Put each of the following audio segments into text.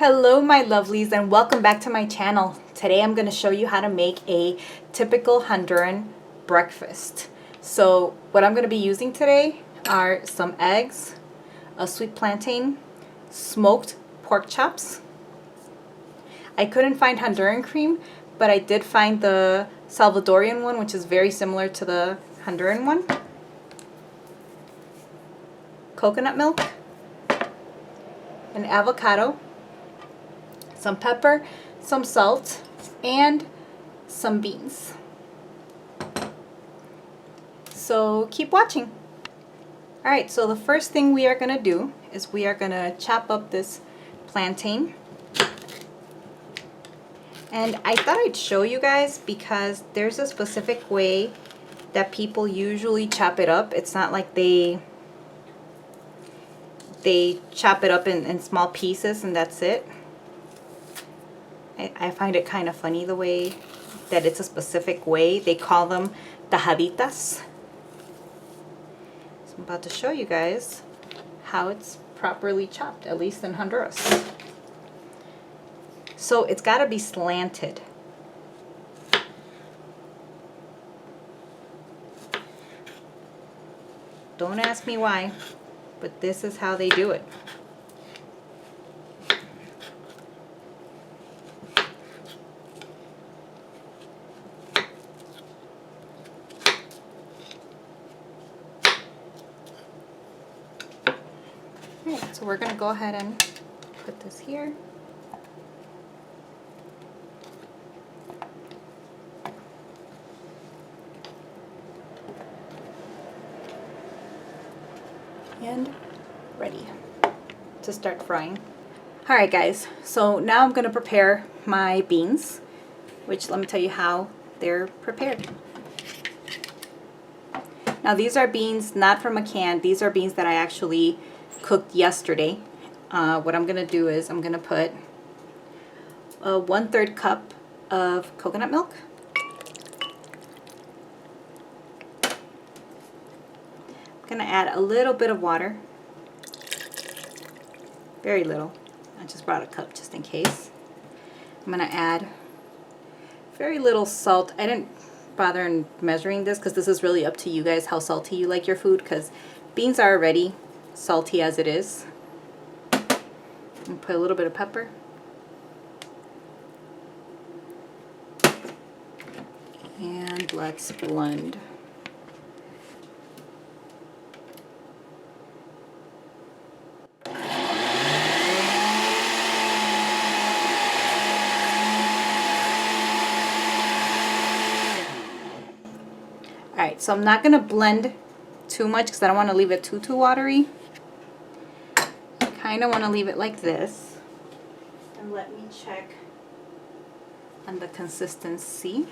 Hello my lovelies and welcome back to my channel. Today I'm going to show you how to make a typical Honduran breakfast. So what I'm going to be using today are some eggs, a sweet plantain, smoked pork chops. I couldn't find Honduran cream, but I did find the Salvadorian one, which is very similar to the Honduran one. Coconut milk, an avocado, some pepper, some salt, and some beans. So keep watching. Alright, so the first thing we are going to do is we are going to chop up this plantain. And I thought I'd show you guys because there's a specific way that people usually chop it up. It's not like they chop it up in small pieces and that's it. I find it kind of funny the way that it's a specific way. They call them tajaditas. So I'm about to show you guys how it's properly chopped, at least in Honduras. So it's got to be slanted. Don't ask me why, but this is how they do it. Alright, so we're going to go ahead and put this here. And ready to start frying. Alright guys, so now I'm going to prepare my beans, which let me tell you how they're prepared. Now these are beans not from a can, these are beans that I actually cooked yesterday. What I'm going to do is I'm going to put a 1/3 cup of coconut milk. I'm going to add a little bit of water. Very little. I just brought a cup just in case. I'm going to add very little salt. I didn't bother in measuring this because this is really up to you guys how salty you like your food, because beans are already salty as it is. And put a little bit of pepper. And let's blend. Alright, so I'm not going to blend too much because I don't want to leave it too watery. I kind of want to leave it like this. And let me check on the consistency.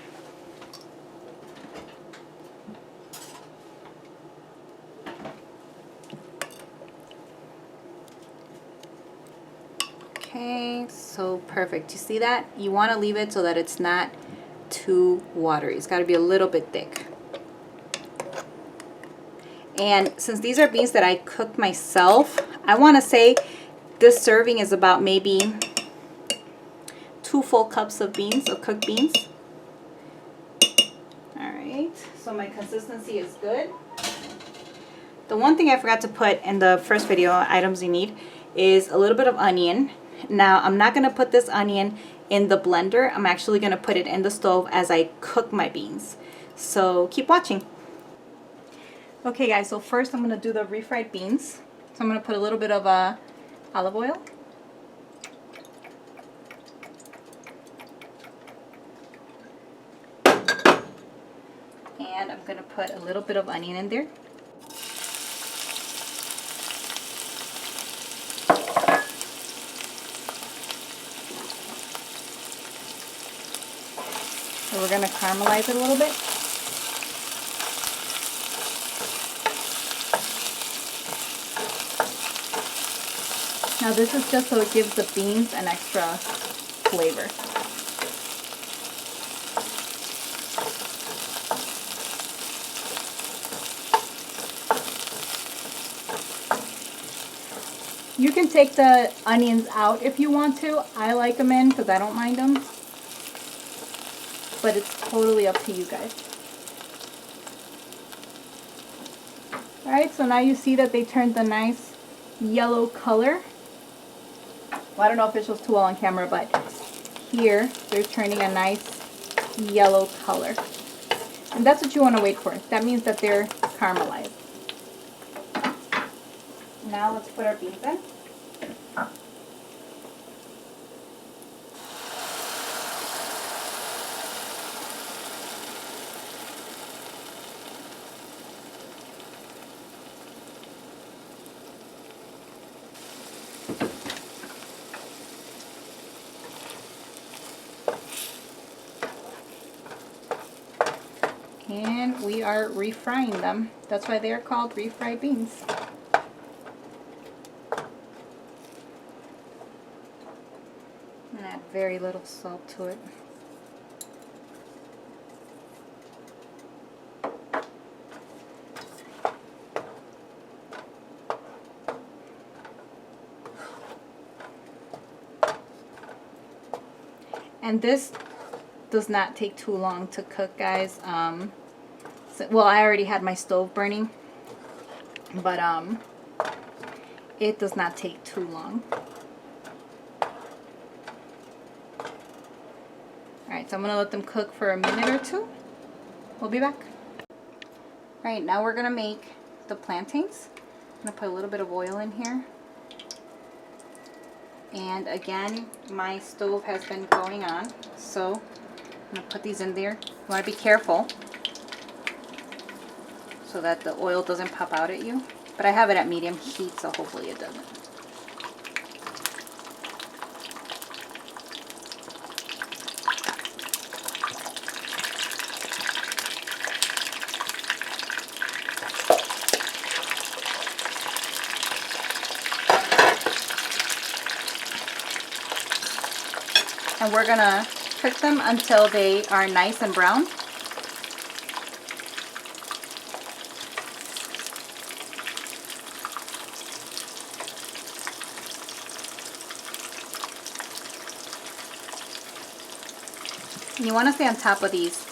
Okay, so perfect. You see that? You want to leave it so that it's not too watery. It's got to be a little bit thick. And since these are beans that I cooked myself, I want to say this serving is about maybe 2 full cups of beans, of cooked beans. Alright, so my consistency is good. The one thing I forgot to put in the first video, items you need, is a little bit of onion. Now, I'm not going to put this onion in the blender. I'm actually going to put it in the stove as I cook my beans. So keep watching. Okay guys, so first I'm going to do the refried beans. So I'm going to put a little bit of olive oil. And I'm going to put a little bit of onion in there. So we're going to caramelize it a little bit. Now this is just so it gives the beans an extra flavor. You can take the onions out if you want to. I like them in because I don't mind them. But it's totally up to you guys. Alright, so now you see that they turned the nice yellow color. Well, I don't know if it shows too well on camera, but here they're turning a nice yellow color. And that's what you want to wait for. That means that they're caramelized. Now let's put our beans in. And we are refrying them. That's why they are called refried beans. And add very little salt to it. And this does not take too long to cook, guys. Well, I already had my stove burning, but it does not take too long. Alright, so I'm going to let them cook for a minute or two. We'll be back. Alright, now we're going to make the plantains. I'm going to put a little bit of oil in here. And again, my stove has been going on, so I'm going to put these in there. You want to be careful so that the oil doesn't pop out at you. But I have it at medium heat, so hopefully it doesn't. And we're going to cook them until they are nice and brown. You want to stay on top of these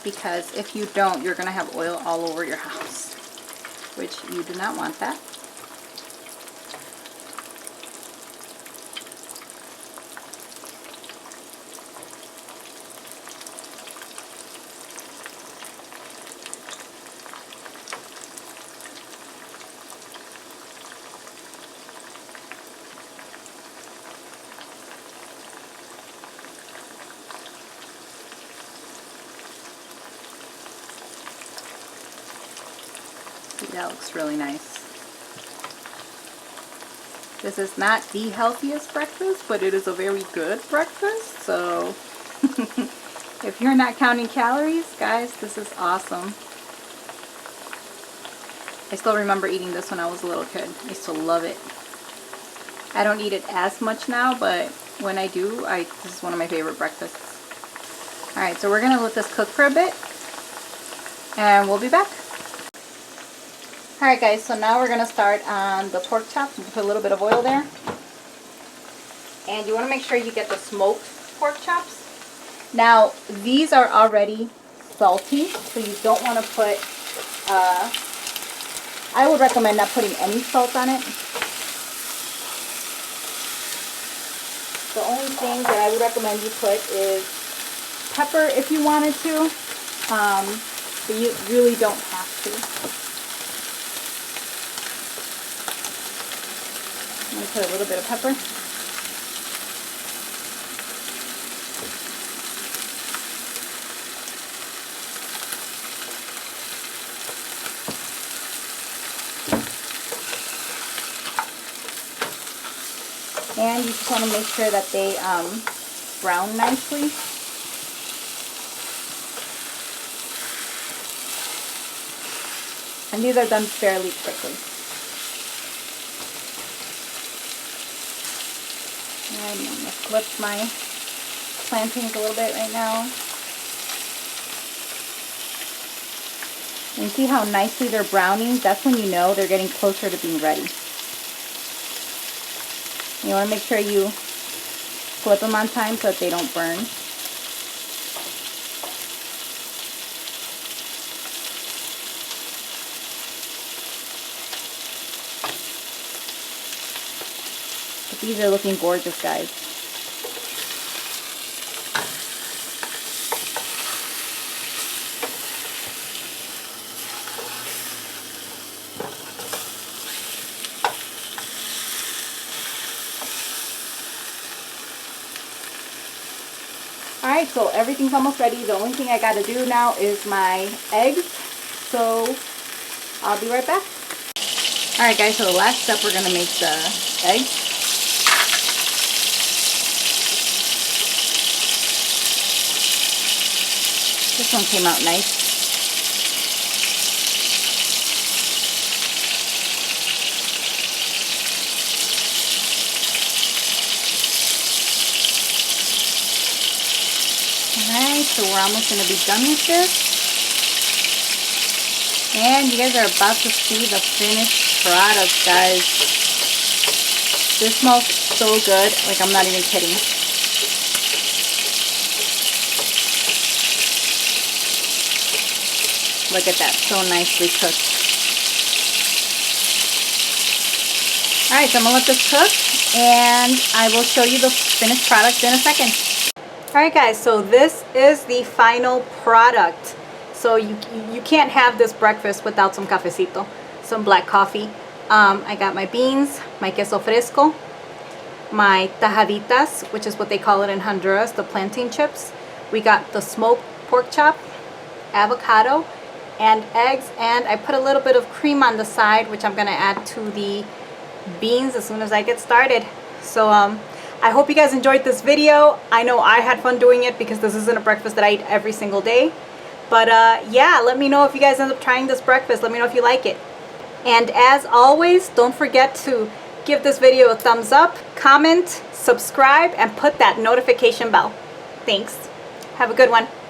because if you don't, you're going to have oil all over your house, which you do not want that. That looks really nice. This is not the healthiest breakfast, but it is a very good breakfast. So if you're not counting calories, guys, this is awesome. I still remember eating this when I was a little kid. I used to love it. I don't eat it as much now, but when I do, this is one of my favorite breakfasts. Alright, so we're going to let this cook for a bit, and we'll be back. Alright guys, so now we're going to start on the pork chop. We'll put a little bit of oil there. And you want to make sure you get the smoked pork chops. Now, these are already salty, so you don't want to put, I would recommend not putting any salt on it. The only thing that I would recommend you put is pepper if you wanted to, but you really don't have to. I'm going to put a little bit of pepper. And you just want to make sure that they brown nicely. And these are done fairly quickly. And I'm going to flip my plantains a little bit right now. And see how nicely they're browning? That's when you know they're getting closer to being ready. You want to make sure you flip them on time so that they don't burn. But these are looking gorgeous, guys. Alright, so everything's almost ready. The only thing I gotta do now is my eggs. So I'll be right back. Alright guys, so the last step, we're gonna make the eggs. This one came out nice. Alright, so we're almost going to be done with this. And you guys are about to see the finished product, guys. This smells so good, like I'm not even kidding. Look at that, so nicely cooked. Alright, so I'm going to let this cook, and I will show you the finished product in a second. Alright guys, so this is the final product. So you can't have this breakfast without some cafecito, some black coffee. I got my beans, my queso fresco, my tajaditas, which is what they call it in Honduras, the plantain chips. We got the smoked pork chop, avocado, and eggs, and I put a little bit of cream on the side, which I'm going to add to the beans as soon as I get started. So I hope you guys enjoyed this video. I know I had fun doing it because this isn't a breakfast that I eat every single day. But yeah, let me know if you guys end up trying this breakfast. Let me know if you like it. And as always, don't forget to give this video a thumbs up, comment, subscribe, and put that notification bell. Thanks. Have a good one.